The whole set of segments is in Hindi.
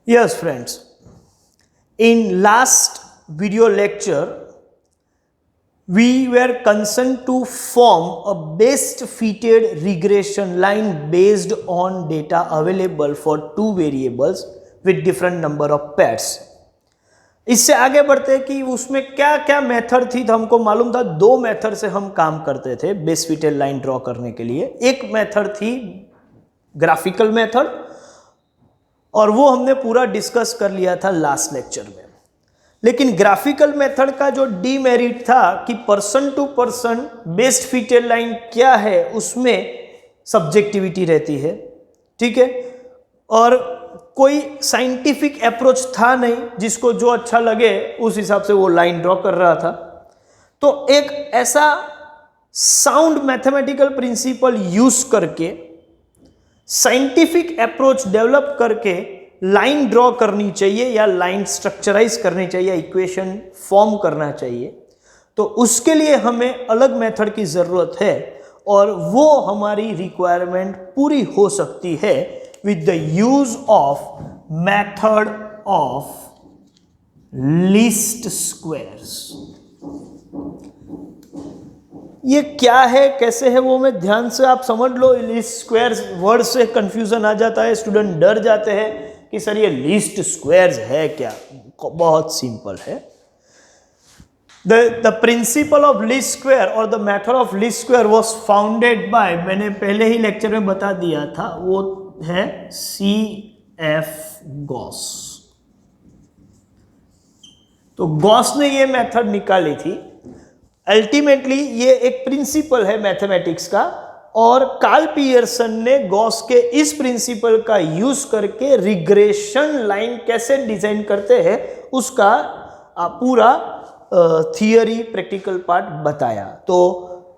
Yes, friends. In last video lecture, we were concerned to form a best fitted regression line based on data available for two variables with different number of pairs. इससे आगे बढ़ते हैं कि उसमें क्या क्या मेथड थी। तो हमको मालूम था दो मेथड से हम काम करते थे बेस्ट फिटेड लाइन ड्रॉ करने के लिए। एक मेथड थी ग्राफिकल मेथड और वो हमने पूरा डिस्कस कर लिया था लास्ट लेक्चर में। लेकिन ग्राफिकल मेथड का जो डीमेरिट था कि person to person best fitted line क्या है उसमें सब्जेक्टिविटी रहती है, ठीक है, और कोई साइंटिफिक अप्रोच था नहीं जिसको जो अच्छा लगे उस हिसाब से वो लाइन ड्रॉ कर रहा था। तो एक ऐसा साउंड मैथमेटिकल प्रिंसिपल यूज करके साइंटिफिक अप्रोच डेवलप करके लाइन ड्रॉ करनी चाहिए या लाइन स्ट्रक्चराइज करनी चाहिए, इक्वेशन फॉर्म करना चाहिए। तो उसके लिए हमें अलग मेथड की ज़रूरत है और वो हमारी रिक्वायरमेंट पूरी हो सकती है with the use of method of least squares। ये क्या है कैसे है वो मैं ध्यान से आप समझ लो। लीस्ट स्क्वायर्स वर्ड से कंफ्यूजन आ जाता है, स्टूडेंट डर जाते हैं कि सर ये लीस्ट स्क्वायर्स है क्या। बहुत सिंपल है। The principle of least square or the method of least square was founded by, मैंने पहले ही लेक्चर में बता दिया था, वो है C.F. गॉस। तो गॉस ने ये मेथड निकाली थी। अल्टीमेटली ये एक प्रिंसिपल है मैथमेटिक्स का और कार्ल पियर्सन ने गॉस के इस प्रिंसिपल का यूज करके रिग्रेशन लाइन कैसे डिजाइन करते हैं उसका पूरा थियरी प्रैक्टिकल पार्ट बताया। तो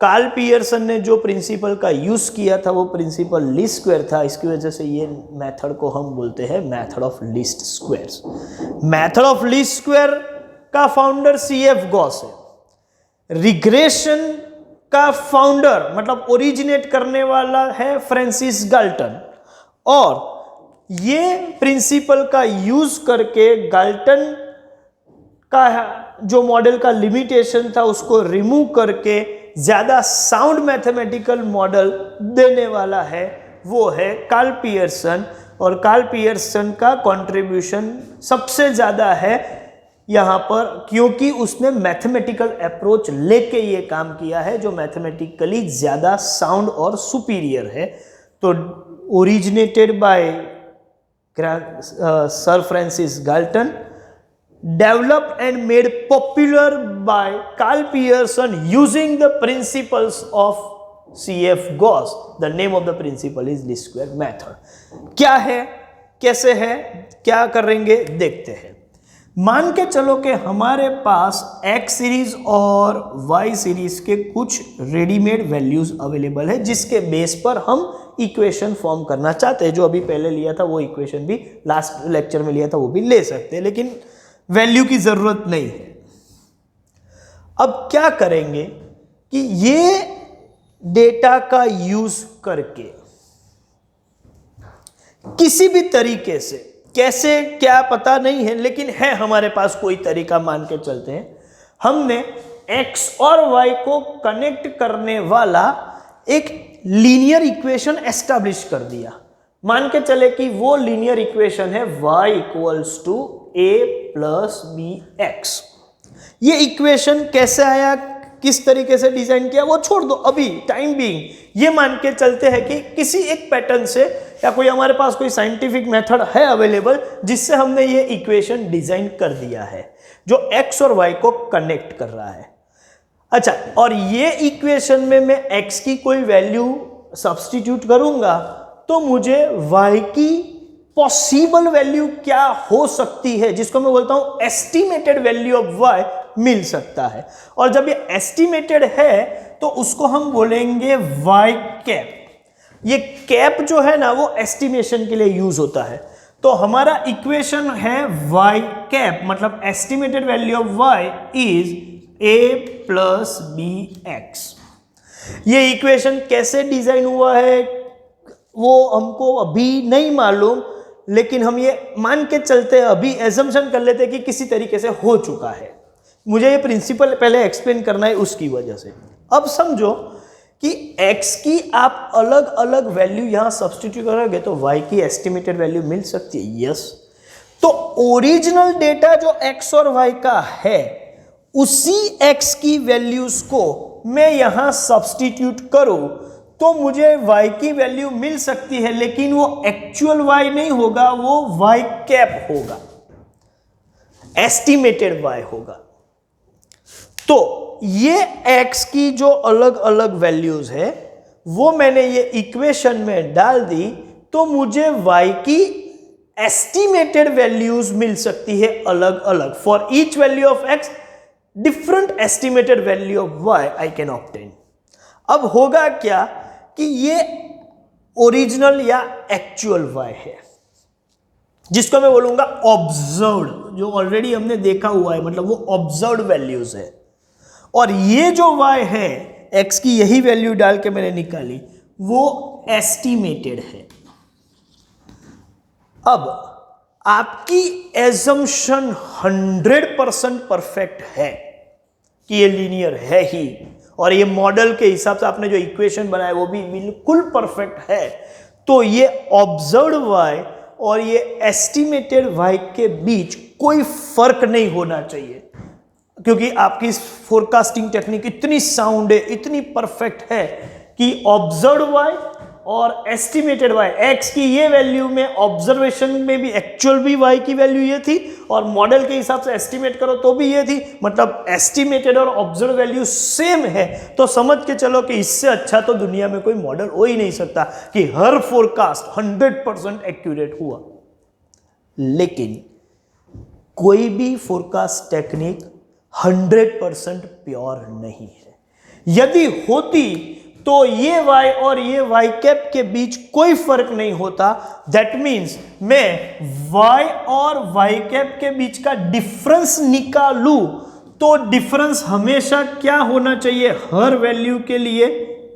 कार्ल पियर्सन ने जो प्रिंसिपल का यूज किया था वो प्रिंसिपल लीस्ट स्क्वायर था। इसकी वजह से ये मेथड को हम बोलते हैं method of least squares. Method of least square का फाउंडर C.F. गॉस है। रिग्रेशन का फाउंडर मतलब ओरिजिनेट करने वाला है फ्रांसिस गाल्टन। और ये प्रिंसिपल का यूज करके गाल्टन का जो मॉडल का लिमिटेशन था उसको रिमूव करके ज्यादा साउंड मैथमेटिकल मॉडल देने वाला है वो है कार्ल पियर्सन। और कार्ल पियर्सन का कंट्रीब्यूशन सबसे ज्यादा है यहाँ पर क्योंकि उसने मैथमेटिकल अप्रोच लेके ये काम किया है जो मैथमेटिकली ज्यादा साउंड और सुपीरियर है। तो originated by sir Francis Galton, developed and made popular by Carl Pearson using the principles of C.F. Gauss. The name of the principle is least square method. क्या है, कैसे है, क्या करेंगे देखते हैं। मान के चलो कि हमारे पास x सीरीज और y सीरीज के कुछ रेडीमेड वैल्यूज अवेलेबल है जिसके बेस पर हम इक्वेशन फॉर्म करना चाहते हैं। जो अभी पहले लिया था वो इक्वेशन भी लास्ट लेक्चर में लिया था वो भी ले सकते हैं, लेकिन वैल्यू की जरूरत नहीं है। अब क्या करेंगे कि ये डेटा का यूज करके किसी भी तरीके से, कैसे क्या पता नहीं है लेकिन है हमारे पास कोई तरीका, मान के चलते हैं हमने x और y को कनेक्ट करने वाला एक लीनियर इक्वेशन एस्टैब्लिश कर दिया। मान के चले कि वो लीनियर इक्वेशन है y equals to a plus b x. ये इक्वेशन कैसे आया, किस तरीके से डिजाइन किया वो छोड़ दो अभी टाइम बीइंग। ये मान के चलते हैं कि किसी एक पैटर्न से या कोई हमारे पास कोई साइंटिफिक मेथड है अवेलेबल जिससे हमने ये इक्वेशन डिजाइन कर दिया है जो x और y को कनेक्ट कर रहा है। अच्छा, और ये इक्वेशन में मैं x की कोई वैल्यू सब्स्टिट्यूट करूंगा तो मुझे y की पॉसिबल वैल्यू क्या हो सकती है जिसको मैं बोलता हूं एस्टिमेटेड वैल्यू ऑफ y मिल सकता है। और जब ये एस्टिमेटेड है तो उसको हम बोलेंगे y कैप। ये कैप जो है ना वो एस्टिमेशन के लिए यूज होता है। तो हमारा इक्वेशन है y कैप मतलब estimated value of y is a plus b x. ये इक्वेशन कैसे डिजाइन हुआ है वो हमको अभी नहीं मालूम, लेकिन हम ये मान के चलते हैं, अभी एजम्पशन कर लेते हैं कि किसी तरीके से हो चुका है। मुझे ये प्रिंसिपल पहले एक्सप्लेन करना है उसकी वजह से। अब समझो कि x की आप अलग अलग वैल्यू यहां सब्स्टिट्यूट करोगे तो y की एस्टिमेटेड वैल्यू मिल सकती है। यस, तो ओरिजिनल डेटा जो x और y का है उसी x की वैल्यूज को मैं यहां सब्स्टिट्यूट करूं तो मुझे y की वैल्यू मिल सकती है, लेकिन वो एक्चुअल y नहीं होगा, वो y कैप होगा, एस्टिमेटेड y होगा। तो ये x की जो अलग अलग वैल्यूज है वो मैंने ये इक्वेशन में डाल दी, तो मुझे y की एस्टिमेटेड वैल्यूज मिल सकती है अलग अलग। For each value of x different estimated value of y I can obtain. अब होगा क्या कि ये ओरिजिनल या एक्चुअल y है, जिसको मैं बोलूंगा ऑब्जर्व्ड, जो ऑलरेडी हमने देखा हुआ है, मतलब वो ऑब्जर्व्ड वैल्यूज है। और ये जो y है, x की यही वैल्यू डाल के मैंने निकाली, वो एस्टिमेटेड है। अब आपकी एजम्पशन 100% परफेक्ट है कि ये लीनियर है ही, और ये मॉडल के हिसाब से आपने जो इक्वेशन बनाया वो भी बिल्कुल परफेक्ट है, तो ये ऑब्जर्व्ड y और ये एस्टिमेटेड y के बीच कोई फर्क नहीं होना चाहिए, क्योंकि आपकी फोरकास्टिंग टेक्निक इतनी साउंड है, इतनी परफेक्ट है कि ऑब्जर्व्ड y और एस्टिमेटेड y, x की ये वैल्यू में ऑब्जर्वेशन में भी एक्चुअल भी y की वैल्यू ये थी, और मॉडल के हिसाब से एस्टिमेट करो तो भी ये थी, मतलब एस्टिमेटेड और ऑब्जर्व वैल्यू सेम है। तो समझ के चलो कि इससे अच्छा तो दुनिया में कोई मॉडल हो ही नहीं सकता कि हर फोरकास्ट 100% एक्यूरेट हुआ। लेकिन कोई भी फोरकास्ट टेक्निक 100% प्योर नहीं है। यदि होती तो ये y और ये y कैप के बीच कोई फर्क नहीं होता। दैट मीन्स मैं y और y कैप के बीच का डिफरेंस निकालूं तो डिफरेंस हमेशा क्या होना चाहिए, हर वैल्यू के लिए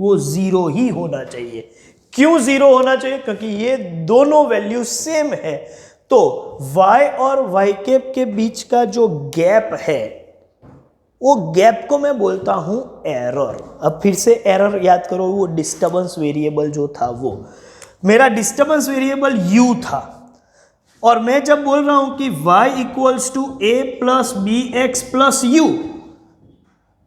वो 0 ही होना चाहिए। क्यों 0 होना चाहिए? क्योंकि ये दोनों वैल्यू सेम है। तो y और y कैप के बीच का जो गैप है वो गैप को मैं बोलता हूं एरर। अब फिर से एरर याद करो, वो डिस्टर्बेंस वेरिएबल जो था, वो मेरा डिस्टर्बेंस वेरिएबल u था, और मैं जब बोल रहा हूं कि y equals to a plus b x plus u,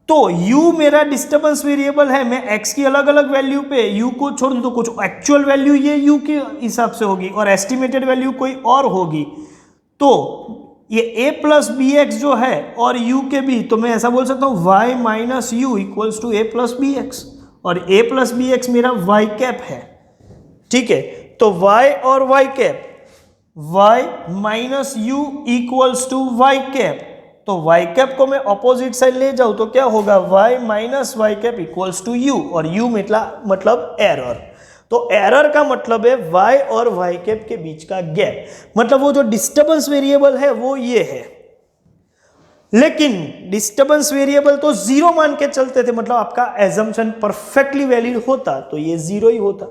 तो u मेरा डिस्टर्बेंस वेरिएबल है। मैं x की अलग अलग वैल्यू पे u को छोड़ दूं तो कुछ एक्चुअल वैल्यू ये u के हिसाब से होगी और एस्टिमेटेड वैल्यू कोई और होगी। तो ये a प्लस बी एक्स जो है और u के भी, तो मैं ऐसा बोल सकता हूँ y minus u equals to a plus b x, और a प्लस बी एक्स मेरा y कैप है। ठीक है, तो y और y cap, y minus u equals to y cap, तो y कैप को मैं ऑपोजिट साइड ले जाऊं तो क्या होगा, y minus y cap equals to u, और u मतलब एरर। तो एरर का मतलब है y और y कैप के बीच का गैप, मतलब वो जो डिस्टर्बेंस वेरिएबल है वो ये है। लेकिन डिस्टर्बेंस वेरिएबल तो 0 मान के चलते थे, मतलब आपका एजम्पशन परफेक्टली वैलिड होता तो ये 0 ही होता।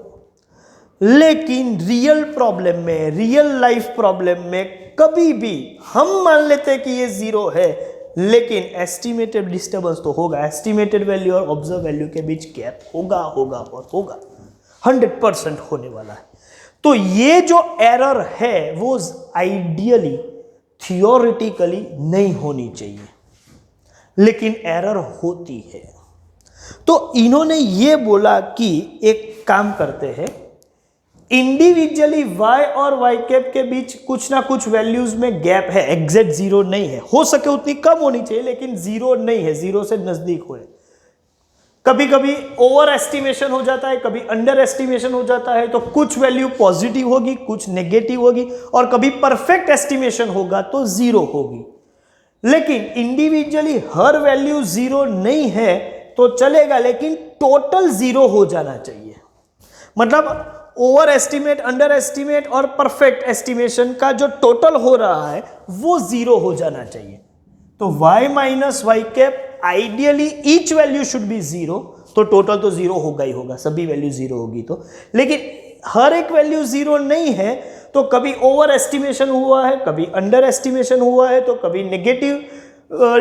लेकिन रियल प्रॉब्लम में, रियल लाइफ प्रॉब्लम में कभी भी हम मान लेते हैं कि ये 0 है, लेकिन एस्टिमेटेड डिस्टर्बेंस तो होगा। एस्टिमेटेड वैल्यू और ऑब्जर्व वैल्यू के बीच गैप होगा और होगा, 100% होने वाला है। तो ये जो एरर है वो आइडियली थियोरेटिकली नहीं होनी चाहिए, लेकिन एरर होती है। तो इन्होंने ये बोला कि एक काम करते हैं, इंडिविजुअली y और y कैप के बीच कुछ ना कुछ वैल्यूज में गैप है, एग्जैक्ट 0 नहीं है, हो सके उतनी कम होनी चाहिए लेकिन 0 नहीं है, 0 से नजदीक हो। कभी कभी ओवर एस्टिमेशन हो जाता है, कभी अंडर एस्टिमेशन हो जाता है, तो कुछ वैल्यू पॉजिटिव होगी, कुछ नेगेटिव होगी, और कभी परफेक्ट एस्टिमेशन होगा तो 0 होगी। लेकिन इंडिविजुअली हर वैल्यू 0 नहीं है तो चलेगा, लेकिन टोटल 0 हो जाना चाहिए। मतलब ओवर एस्टिमेट, अंडर एस्टिमेट और परफेक्ट एस्टिमेशन का जो टोटल हो रहा है वो 0 हो जाना चाहिए। तो y minus y cap ideally each value should be 0, तो टोटल तो 0 होगा ही होगा, सभी वैल्यू 0 होगी तो। लेकिन हर एक वैल्यू जीरो नहीं है, तो कभी ओवर एस्टिमेशन हुआ है, कभी अंडर एस्टिमेशन हुआ है, तो कभी नेगेटिव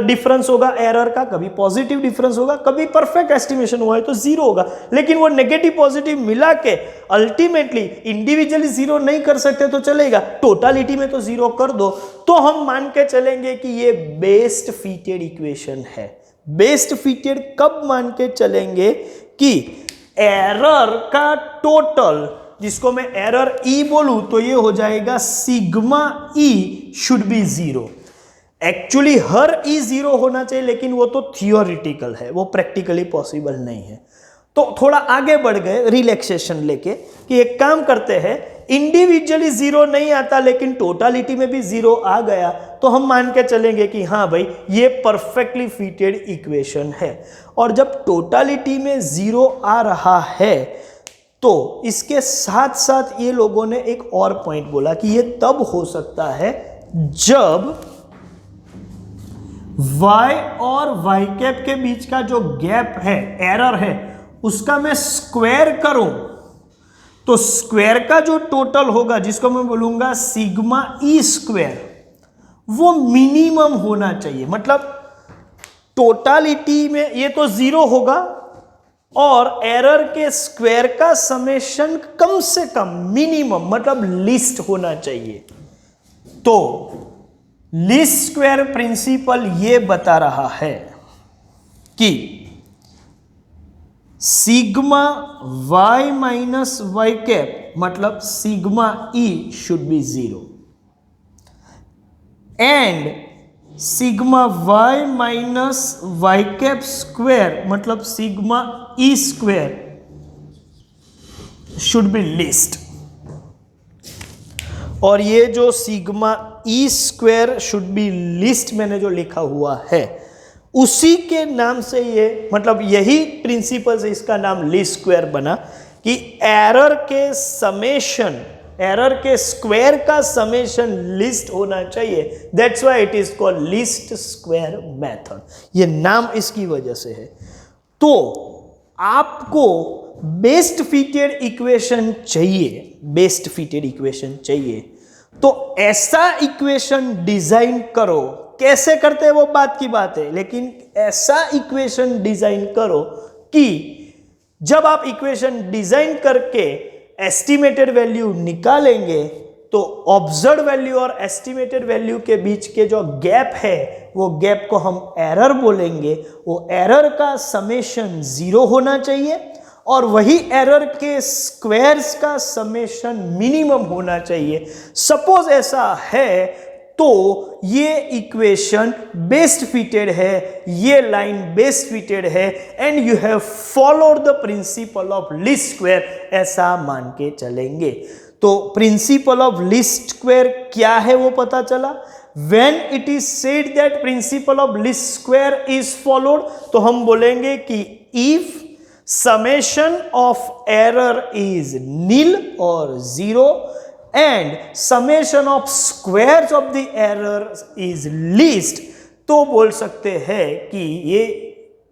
डिफरेंस होगा एरर का, कभी पॉजिटिव डिफरेंस होगा, कभी परफेक्ट एस्टिमेशन हुआ है तो जीरो होगा। लेकिन वो नेगेटिव पॉजिटिव मिला के अल्टीमेटली इंडिविजुअली जीरो नहीं कर सकते तो चलेगा, टोटालिटी में तो जीरो कर दो, तो हम मान के चलेंगे कि ये बेस्ट फिटेड इक्वेशन है। बेस्ट फिटेड कब मान के चलेंगे कि एरर का टोटल, जिसको मैं एरर ई बोलूं तो ये हो जाएगा sigma e should be zero. Actually her E zero होना चाहिए, लेकिन वो तो थियोरिटिकल है, वो प्रैक्टिकली पॉसिबल नहीं है। तो थोड़ा आगे बढ़ गए रिलैक्सेशन लेके कि एक काम करते हैं, इंडिविजुअली जीरो नहीं आता लेकिन टोटालिटी में भी जीरो आ गया, तो हम मान के चलेंगे कि हाँ भाई ये परफेक्टली फिटेड इक्वेशन है। और जब टोटालिटी में जीरो आ रहा है तो इसके साथ साथ ये लोगों ने एक और पॉइंट बोला कि ये तब हो सकता है जब y और y कैप के बीच का जो गैप है, एरर है, उसका मैं स्क्वायर करूं तो स्क्वायर का जो टोटल होगा, जिसको मैं बोलूंगा सिग्मा ई स्क्वायर, वो मिनिमम होना चाहिए। मतलब टोटालिटी में ये तो जीरो होगा और एरर के स्क्वायर का समेशन कम से कम मिनिमम मतलब लीस्ट होना चाहिए। तो लीस्ट स्क्वायर प्रिंसिपल ये बता रहा है कि sigma y minus y cap मतलब sigma e should be zero and sigma y minus y cap square मतलब sigma e square should be least. और ये जो sigma e square should be least मैंने जो लिखा हुआ है, उसी के नाम से ये, मतलब यही प्रिंसिपल से इसका नाम लीस्ट स्क्वायर बना कि एरर के समेशन, एरर के स्क्वायर का समेशन लिस्ट होना चाहिए। That's why it is called least square method, ये नाम इसकी वजह से है। तो आपको बेस्ट फिटेड इक्वेशन चाहिए, बेस्ट फिटेड इक्वेशन चाहिए, तो ऐसा इक्वेशन डिजाइन करो। कैसे करते हैं वो बात की बात है, लेकिन ऐसा इक्वेशन डिजाइन करो कि जब आप इक्वेशन डिजाइन करके एस्टिमेटेड वैल्यू निकालेंगे तो ऑब्जर्व वैल्यू और एस्टिमेटेड वैल्यू के बीच के जो गैप है, वो गैप को हम एरर बोलेंगे। वो एरर का समेशन जीरो होना चाहिए और वही एरर के स्क्वायर्स का समेशन मिनिमम होना चाहिए। सपोज ऐसा है तो ये इक्वेशन बेस्ट फिटेड है, ये लाइन बेस्ट फिटेड है and you have followed the principal of least square, ऐसा मान के चलेंगे। तो प्रिंसिपल ऑफ लीस्ट स्क्वायर क्या है वो पता चला। When it is said that principle of least square is followed, तो हम बोलेंगे कि if summation of error is nil or zero and summation of squares of the error is least, तो बोल सकते हैं कि ये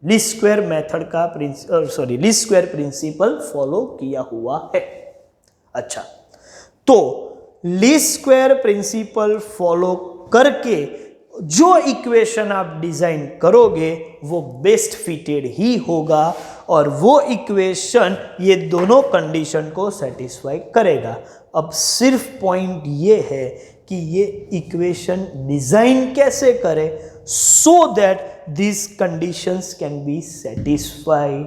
लीस्ट स्क्वायर मेथड का लीस्ट स्क्वायर प्रिंसिपल फॉलो किया हुआ है। अच्छा, तो लीस्ट स्क्वायर प्रिंसिपल फॉलो करके जो इक्वेशन आप डिजाइन करोगे वो बेस्ट फिटेड ही होगा और वो इक्वेशन ये दोनों कंडीशन को सेटिस्फाई करेगा। अब सिर्फ पॉइंट ये है कि ये इक्वेशन डिजाइन कैसे करें so that this conditions can be satisfied,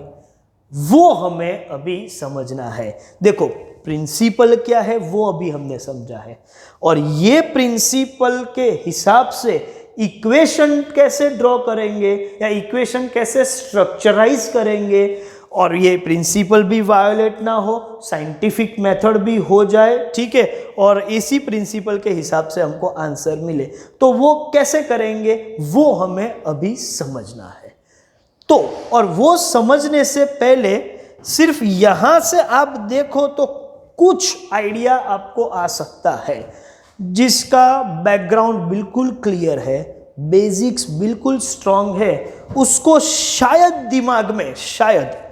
वो हमें अभी समझना है। देखो प्रिंसिपल क्या है वो अभी हमने समझा है और ये प्रिंसिपल के हिसाब से इक्वेशन कैसे ड्रॉ करेंगे या इक्वेशन कैसे स्ट्रक्चराइज करेंगे और ये प्रिंसिपल भी वायोलेट ना हो, साइंटिफिक मेथड भी हो जाए, ठीक है, और इसी प्रिंसिपल के हिसाब से हमको आंसर मिले, तो वो कैसे करेंगे वो हमें अभी समझना है। तो और वो समझने से पहले सिर्फ यहां से आप देखो तो कुछ आइडिया आपको आ सकता है जिसका बैकग्राउंड बिल्कुल क्लियर है, बेसिक्स बिल्कुल स्ट्रांग है, उसको शायद दिमाग में शायद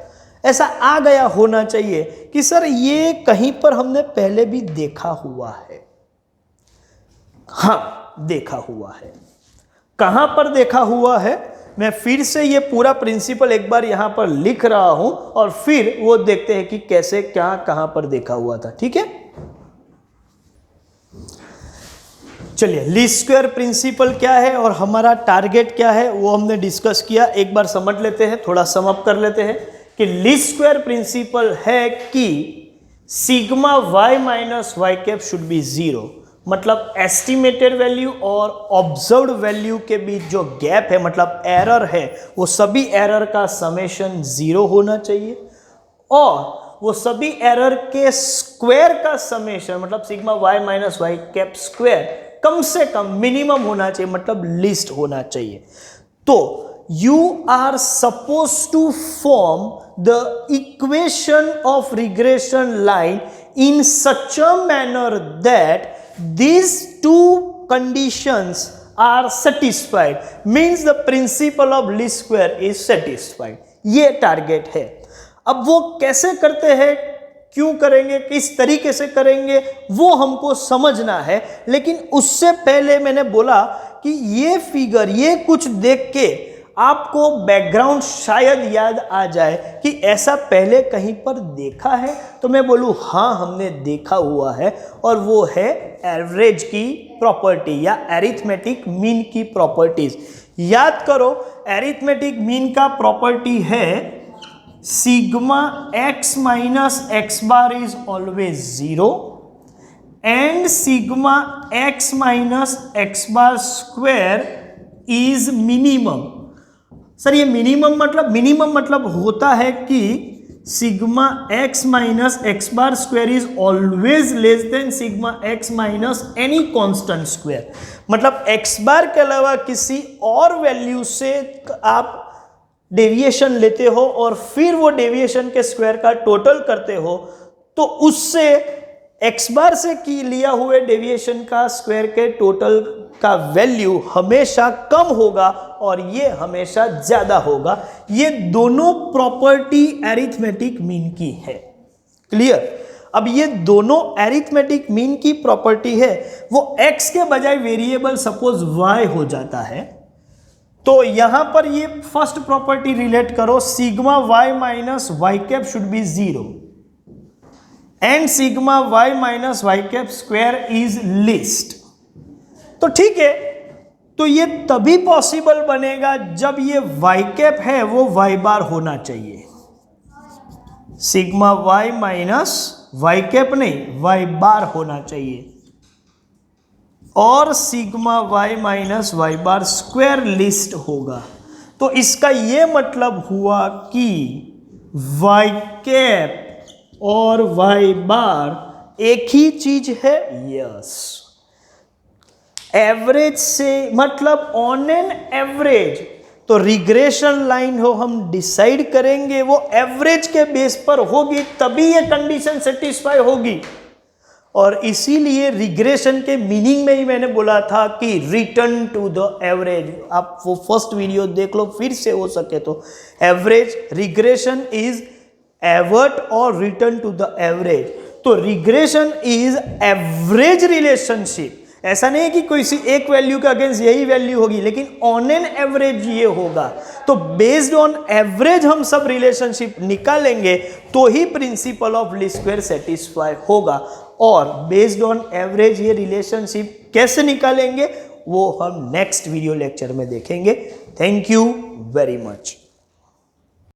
ऐसा आ गया होना चाहिए कि सर ये कहीं पर हमने पहले भी देखा हुआ है। हाँ, देखा हुआ है। कहां पर देखा हुआ है? मैं फिर से ये पूरा प्रिंसिपल एक बार यहां पर लिख रहा हूं और फिर वो देखते हैं कि कैसे क्या कहां पर देखा हुआ था। ठीक है, चलिए, लीस्ट स्क्वायर प्रिंसिपल क्या है और हमारा टारगेट क्या है वो हमने डिस्कस किया। एक बार समझ लेते हैं, थोड़ा सम अप कर लेते हैं कि लीस्ट स्क्वायर प्रिंसिपल है कि sigma y minus y cap should be 0, मतलब एस्टिमेटेड वैल्यू और ऑब्जर्व्ड वैल्यू के बीच जो गैप है, मतलब एरर है, वो सभी एरर का समेशन 0 होना चाहिए और वो सभी एरर के स्क्वायर का समेशन, मतलब sigma y minus y cap square कम से कम मिनिमम होना चाहिए, मतलब लीस्ट होना चाहिए। तो you are supposed to form the equation of regression line in such a manner that these two conditions are satisfied, means the principle of least square is satisfied। ये टारगेट है। अब वो कैसे करते हैं, क्यों करेंगे, किस तरीके से करेंगे, वो हमको समझना है। लेकिन उससे पहले मैंने बोला कि ये फिगर, ये कुछ देख के आपको बैकग्राउंड शायद याद आ जाए कि ऐसा पहले कहीं पर देखा है, तो मैं बोलूँ हाँ हमने देखा हुआ है, और वो है एवरेज की प्रॉपर्टी या एरिथमेटिक मीन की प्रॉपर्टीज। याद करो, एरिथमेटिक मीन का प्रॉपर्टी है sigma x minus x bar is always 0 and sigma x minus x bar square is minimum. Sir ये मिनिमम मतलब होता है कि sigma x minus x bar square is always less than sigma x minus any constant square. मतलब x बार के अलावा किसी और वैल्यू से आप डेविएशन लेते हो और फिर वो डेविएशन के स्क्वायर का टोटल करते हो, तो उससे x बार से की लिया हुए डेविएशन का स्क्वायर के टोटल का वैल्यू हमेशा कम होगा और ये हमेशा ज्यादा होगा। ये दोनों प्रॉपर्टी एरिथमेटिक मीन की है। क्लियर? अब ये दोनों एरिथमेटिक मीन की प्रॉपर्टी है। वो x के बजाय वेरिएबल सपोज y हो जाता है, तो यहां पर ये फर्स्ट प्रॉपर्टी रिलेट करो, sigma y minus y cap should be 0 and sigma y minus y cap square is least. तो ठीक है, तो ये तभी पॉसिबल बनेगा जब ये y कैप है वो y बार होना चाहिए। Sigma y minus y cap नहीं, y बार होना चाहिए, और sigma y minus y bar square least होगा। तो इसका ये मतलब हुआ कि y कैप और y बार एक ही चीज है। यस, एवरेज से मतलब ऑन एन एवरेज, तो रिग्रेशन लाइन हो हम डिसाइड करेंगे वो एवरेज के बेस पर होगी, तभी ये कंडीशन सेटिस्फाई होगी। और इसीलिए रिग्रेशन के मीनिंग में ही मैंने बोला था कि रिटर्न टू द एवरेज। आप वो फर्स्ट वीडियो देख लो फिर से हो सके तो। एवरेज रिग्रेशन इज एवर्ट और रिटर्न टू द एवरेज। तो रिग्रेशन इज एवरेज रिलेशनशिप। ऐसा नहीं है कि कोई सी एक वैल्यू के अगेंस्ट यही वैल्यू होगी, लेकिन ऑन एन एवरेज ये होगा। तो बेस्ड ऑन एवरेज हम सब रिलेशनशिप निकालेंगे तो ही principle of least square satisfy होगा। और बेस्ड ऑन एवरेज ये रिलेशनशिप कैसे निकालेंगे वो हम नेक्स्ट वीडियो लेक्चर में देखेंगे। Thank you very much.